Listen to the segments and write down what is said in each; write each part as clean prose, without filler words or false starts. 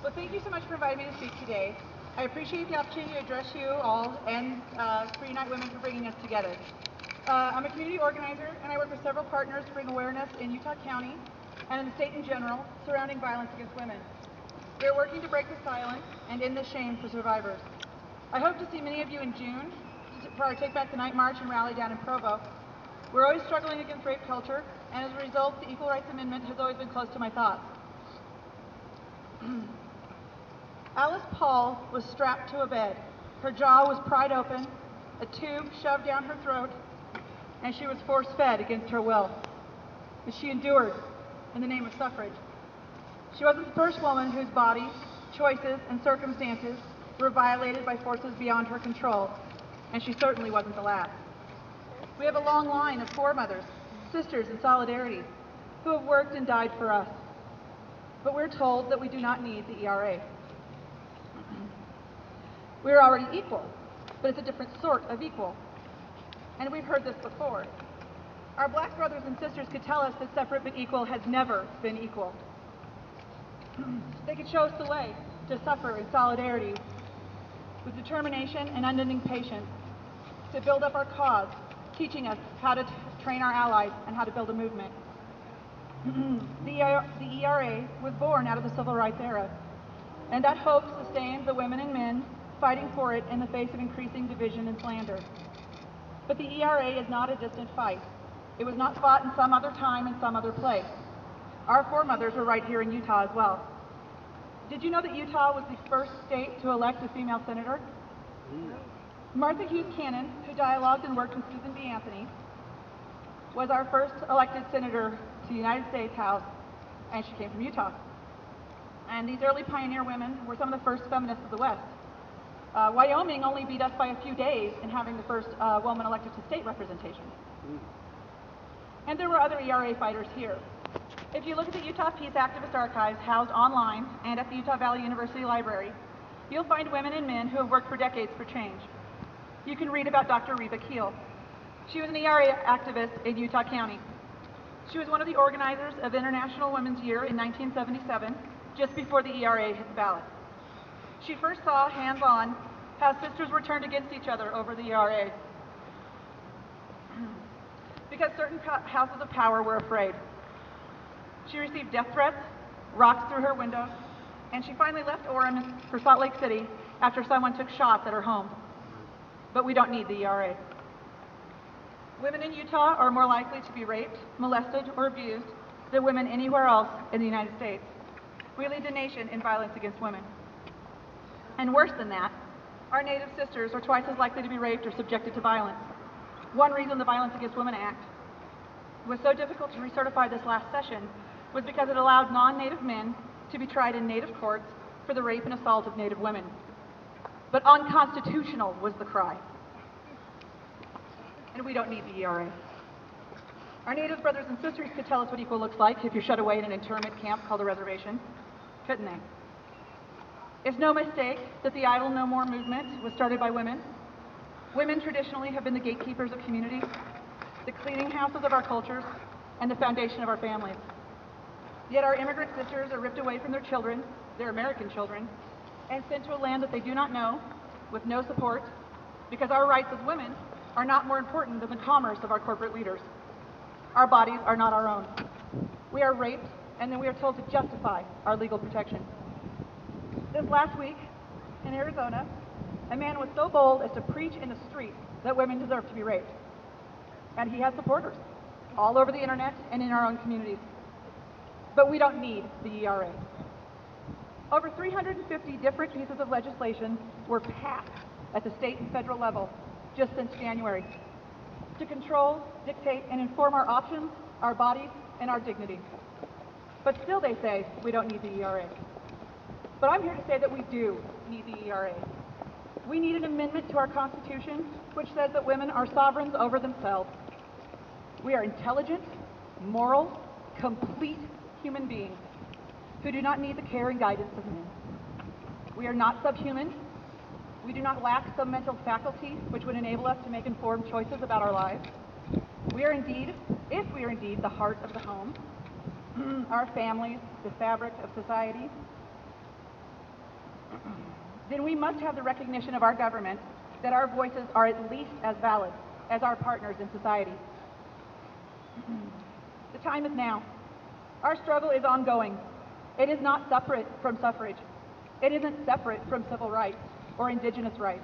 Well, thank you so much for inviting me to speak today. I appreciate the opportunity to address you all and for Unite Women for bringing us together. I'm a community organizer and I work with several partners to bring awareness in Utah County and in the state in general surrounding violence against women. We are working to break the silence and end the shame for survivors. I hope to see many of you in June for our Take Back the Night March and rally down in Provo. We're always struggling against rape culture, and as a result, the Equal Rights Amendment has always been close to my thoughts. Alice Paul was strapped to a bed. Her jaw was pried open, a tube shoved down her throat, and she was force-fed against her will. But she endured in the name of suffrage. She wasn't the first woman whose body, choices, and circumstances were violated by forces beyond her control, and she certainly wasn't the last. We have a long line of foremothers, sisters in solidarity, who have worked and died for us. But we're told that we do not need the ERA. We are already equal, but it's a different sort of equal. And we've heard this before. Our black brothers and sisters could tell us that separate but equal has never been equal. They could show us the way to suffer in solidarity with determination and unending patience, to build up our cause, teaching us how to train our allies and how to build a movement. The ERA was born out of the civil rights era, and that hope sustains the women and men fighting for it in the face of increasing division and slander. But the ERA is not a distant fight. It was not fought in some other time in some other place. Our foremothers were right here in Utah as well. Did you know that Utah was the first state to elect a female senator? Martha Hughes Cannon, who dialogued and worked with Susan B. Anthony, was our first elected senator to the United States House, and she came from Utah. And these early pioneer women were some of the first feminists of the West. Wyoming only beat us by a few days in having the first woman elected to state representation. And there were other ERA fighters here. If you look at the Utah Peace Activist Archives housed online and at the Utah Valley University Library, you'll find women and men who have worked for decades for change. You can read about Dr. Reba Keel. She was an ERA activist in Utah County. She was one of the organizers of International Women's Year in 1977, just before the ERA hit the ballot. She first saw hands-on how sisters were turned against each other over the ERA because certain houses of power were afraid. She received death threats, rocks through her windows, and she finally left Orem for Salt Lake City after someone took shots at her home. But we don't need the ERA. Women in Utah are more likely to be raped, molested, or abused than women anywhere else in the United States. We lead the nation in violence against women. And worse than that, our Native sisters are twice as likely to be raped or subjected to violence. One reason the Violence Against Women Act was so difficult to recertify this last session was because it allowed non-Native men to be tried in Native courts for the rape and assault of Native women. But unconstitutional was the cry. And we don't need the ERA. Our Native brothers and sisters could tell us what equal looks like if you're shut away in an internment camp called a reservation, couldn't they? It's no mistake that the Idle No More movement was started by women. Women traditionally have been the gatekeepers of community, the cleaning houses of our cultures, and the foundation of our families. Yet our immigrant sisters are ripped away from their children, their American children, and sent to a land that they do not know, with no support, because our rights as women are not more important than the commerce of our corporate leaders. Our bodies are not our own. We are raped, and then we are told to justify our legal protection. This last week, in Arizona, a man was so bold as to preach in the street that women deserve to be raped. And he has supporters all over the internet and in our own communities. But we don't need the ERA. Over 350 different pieces of legislation were passed at the state and federal level just since January to control, dictate, and inform our options, our bodies, and our dignity. But still they say we don't need the ERA. But I'm here to say that we do need the ERA. We need an amendment to our Constitution which says that women are sovereigns over themselves. We are intelligent, moral, complete human beings who do not need the care and guidance of men. We are not subhuman. We do not lack some mental faculty which would enable us to make informed choices about our lives. We are indeed, if we are indeed the heart of the home, our families, the fabric of society, then we must have the recognition of our government that our voices are at least as valid as our partners in society. The time is now. Our struggle is ongoing. It is not separate from suffrage. It isn't separate from civil rights or indigenous rights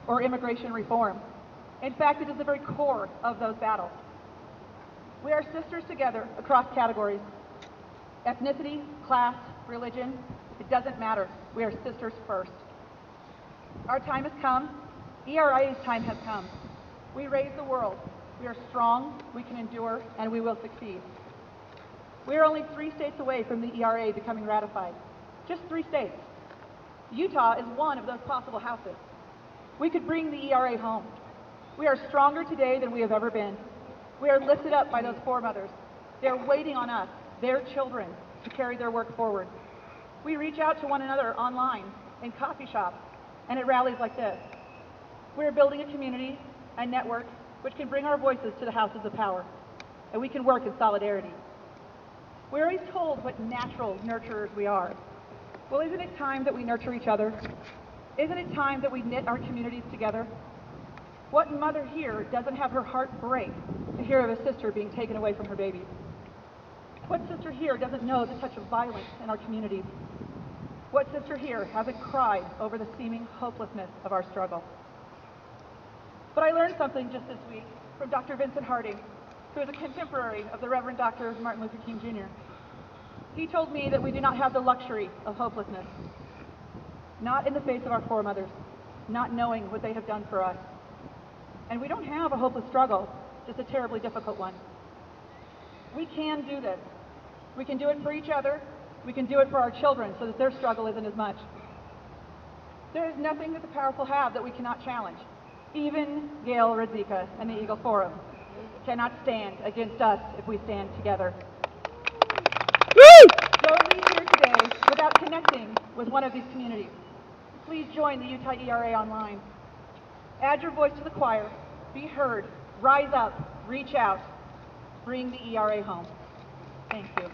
or immigration reform. In fact, it is the very core of those battles. We are sisters together across categories. Ethnicity, class, religion, it doesn't matter. We are sisters first. Our time has come. ERA's time has come. We raise the world. We are strong, we can endure, and we will succeed. We are only 3 states away from the ERA becoming ratified. Just 3 states. Utah is one of those possible houses. We could bring the ERA home. We are stronger today than we have ever been. We are lifted up by those foremothers. They are waiting on us, their children, to carry their work forward. We reach out to one another online, in coffee shops, and at rallies like this. We are building a community, a network, which can bring our voices to the houses of power, and we can work in solidarity. We're always told what natural nurturers we are. Well, isn't it time that we nurture each other? Isn't it time that we knit our communities together? What mother here doesn't have her heart break to hear of a sister being taken away from her babies? What sister here doesn't know the touch of violence in our communities? What sister here hasn't cried over the seeming hopelessness of our struggle? But I learned something just this week from Dr. Vincent Harding, who is a contemporary of the Reverend Dr. Martin Luther King Jr. He told me that we do not have the luxury of hopelessness, not in the face of our foremothers, not knowing what they have done for us. And we don't have a hopeless struggle, just a terribly difficult one. We can do this. We can do it for each other. We can do it for our children so that their struggle isn't as much. There is nothing that the powerful have that we cannot challenge. Even Gail Radzika and the Eagle Forum cannot stand against us if we stand together. Don't leave here today without connecting with one of these communities. Please join the Utah ERA online. Add your voice to the choir. Be heard. Rise up. Reach out. Bring the ERA home. Thank you.